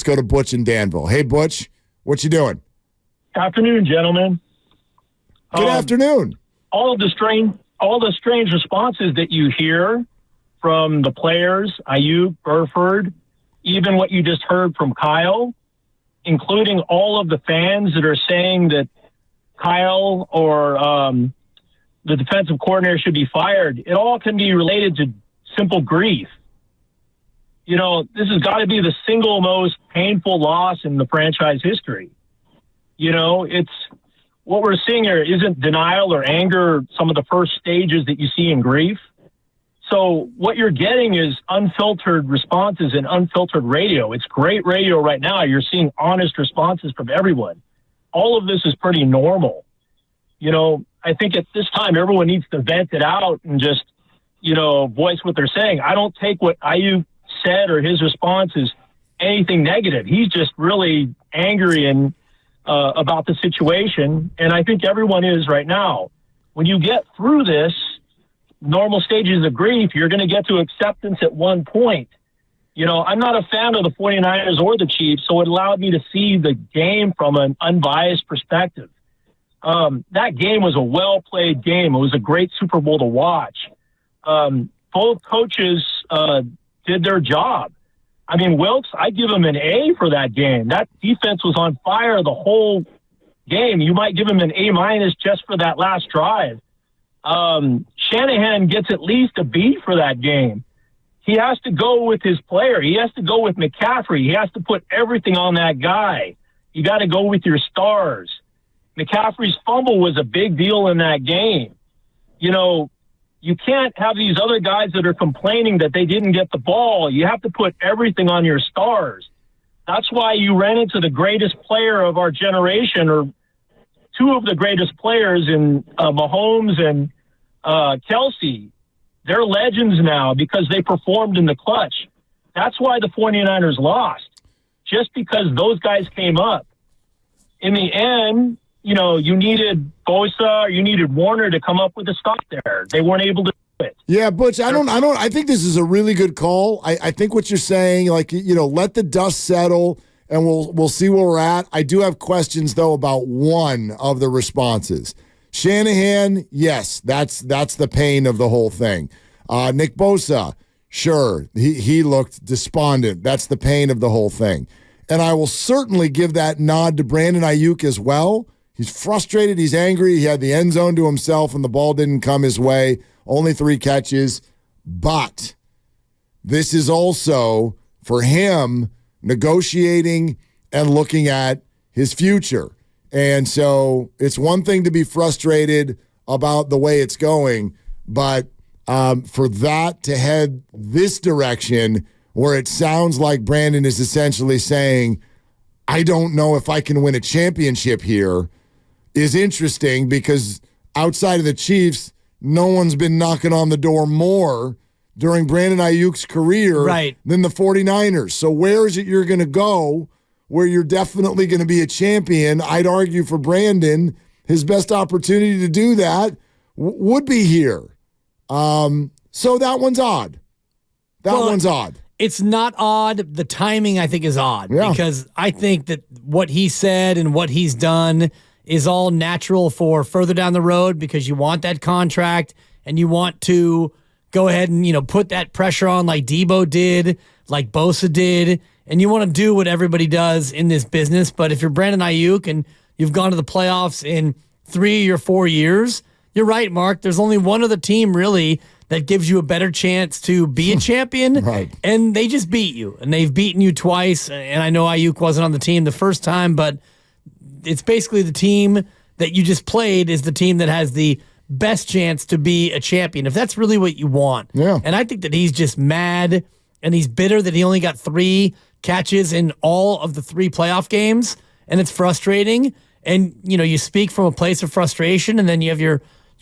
go to Butch in Danville. Hey, Butch, what you doing? Afternoon, gentlemen. Good afternoon. All the strange responses that you hear from the players, Ayuk, Burford, even what you just heard from Kyle, including all of the fans that are saying that Kyle or the defensive coordinator should be fired, it all can be related to simple grief. You know, this has got to be the single most painful loss in the franchise history. You know, it's what we're seeing here isn't denial or anger, some of the first stages that you see in grief. So what you're getting is unfiltered responses and unfiltered radio. It's great radio right now. You're seeing honest responses from everyone. All of this is pretty normal. You know, I think at this time, everyone needs to vent it out and just, you know, voice what they're saying. I don't take what Ayuk said or his response as anything negative. He's just really angry and about the situation, and I think everyone is right now. When you get through this, normal stages of grief, you're going to get to acceptance at one point. You know, I'm not a fan of the 49ers or the Chiefs, so it allowed me to see the game from an unbiased perspective. That game was a well-played game. It was a great Super Bowl to watch. Both coaches did their job. I mean, Wilkes, I give him an A for that game. That defense was on fire the whole game. You might give him an A- just for that last drive. Shanahan gets at least a B for that game. He has to go with his player. He has to go with McCaffrey. He has to put everything on that guy. You got to go with your stars. McCaffrey's fumble was a big deal in that game. You know, you can't have these other guys that are complaining that they didn't get the ball. You have to put everything on your stars. That's why you ran into the greatest player of our generation, or two of the greatest players in Mahomes and Kelsey. They're legends now because they performed in the clutch. That's why the 49ers lost, just because those guys came up. In the end, you know, you needed Bosa or you needed Warner to come up with a stop there. They weren't able to do it. Yeah, Butch, I think this is a really good call. I think what you're saying, like, you know, let the dust settle and we'll see where we're at. I do have questions, though, about one of the responses. Shanahan, yes, that's the pain of the whole thing. Nick Bosa, sure, he looked despondent. That's the pain of the whole thing. And I will certainly give that nod to Brandon Ayuk as well. He's frustrated. He's angry. He had the end zone to himself, and the ball didn't come his way. Only 3 catches. But this is also, for him, negotiating and looking at his future. And so it's one thing to be frustrated about the way it's going, but for that to head this direction where it sounds like Brandon is essentially saying, I don't know if I can win a championship here, is interesting, because outside of the Chiefs, no one's been knocking on the door more during Brandon Ayuk's career than the 49ers. So where is it you're going to go where you're definitely going to be a champion? I'd argue for Brandon, his best opportunity to do that would be here. So that one's odd. One's odd. It's not odd. The timing, I think, is odd because I think that what he said and what he's done is all natural for further down the road, because you want that contract and you want to go ahead and, you know, put that pressure on like Debo did, like Bosa did, and you want to do what everybody does in this business. But if you're Brandon Ayuk and you've gone to the playoffs in 3 or 4 years, you're right, Mark. There's only one other team really that gives you a better chance to be a champion, and they just beat you, and they've beaten you twice. And I know Ayuk wasn't on the team the first time, but it's basically the team that you just played is the team that has the best chance to be a champion, if that's really what you want. Yeah. And I think that he's just mad, and he's bitter that he only got 3 catches in all of the 3 playoff games, and it's frustrating. And, you know, you speak from a place of frustration, and then you have your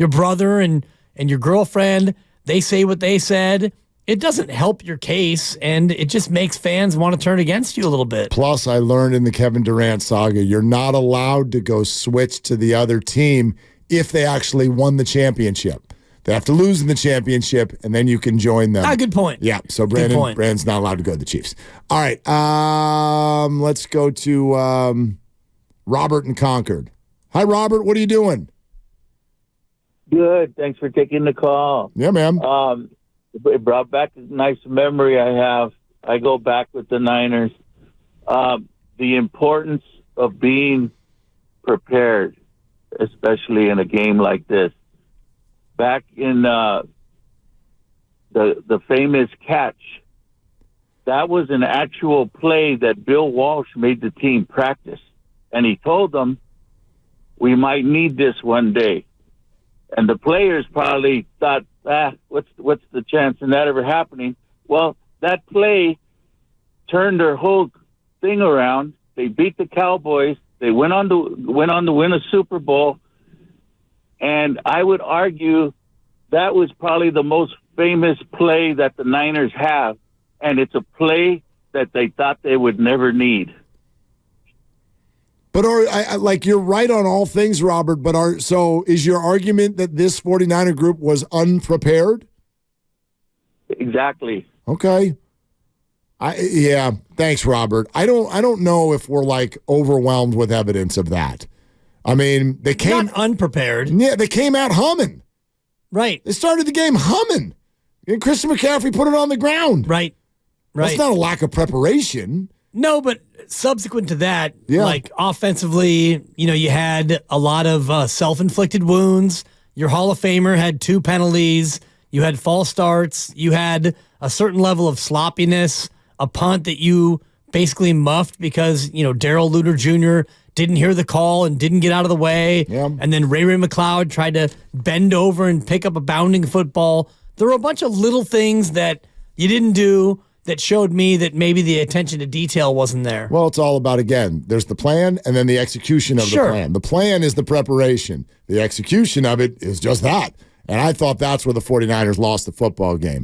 brother and your girlfriend. They say what they said. It doesn't help your case, and it just makes fans want to turn against you a little bit. Plus, I learned in the Kevin Durant saga, you're not allowed to go switch to the other team if they actually won the championship. They have to lose in the championship, and then you can join them. Good point. Yeah, so Brandon's not allowed to go to the Chiefs. All right, let's go to Robert in Concord. Hi, Robert. What are you doing? Good. Thanks for taking the call. Yeah, man. It brought back a nice memory I have. I go back with the Niners. The importance of being prepared, especially in a game like this. Back in the famous catch, that was an actual play that Bill Walsh made the team practice. And he told them, we might need this one day. And the players probably thought, what's the chance in that ever happening? Well, that play turned their whole thing around. They beat the Cowboys. They went on to win a Super Bowl. And I would argue that was probably the most famous play that the Niners have. And it's a play that they thought they would never need. But you're right on all things, Robert, so is your argument that this 49er group was unprepared? Exactly. Okay. Thanks, Robert. I don't know if we're overwhelmed with evidence of that. I mean, they came not unprepared. Yeah, they came out humming. Right. They started the game humming. And Christian McCaffrey put it on the ground. Right. That's not a lack of preparation. No, but subsequent to that, offensively, you had a lot of self-inflicted wounds. Your Hall of Famer had 2 penalties. You had false starts. You had a certain level of sloppiness, a punt that you basically muffed because, Darrell Luter Jr. didn't hear the call and didn't get out of the way. Yeah. And then Ray McLeod tried to bend over and pick up a bounding football. There were a bunch of little things that you didn't do that showed me that maybe the attention to detail wasn't there. Well, it's all about, again, there's the plan and then the execution of the plan. The plan is the preparation. The execution of it is just that. And I thought that's where the 49ers lost the football game.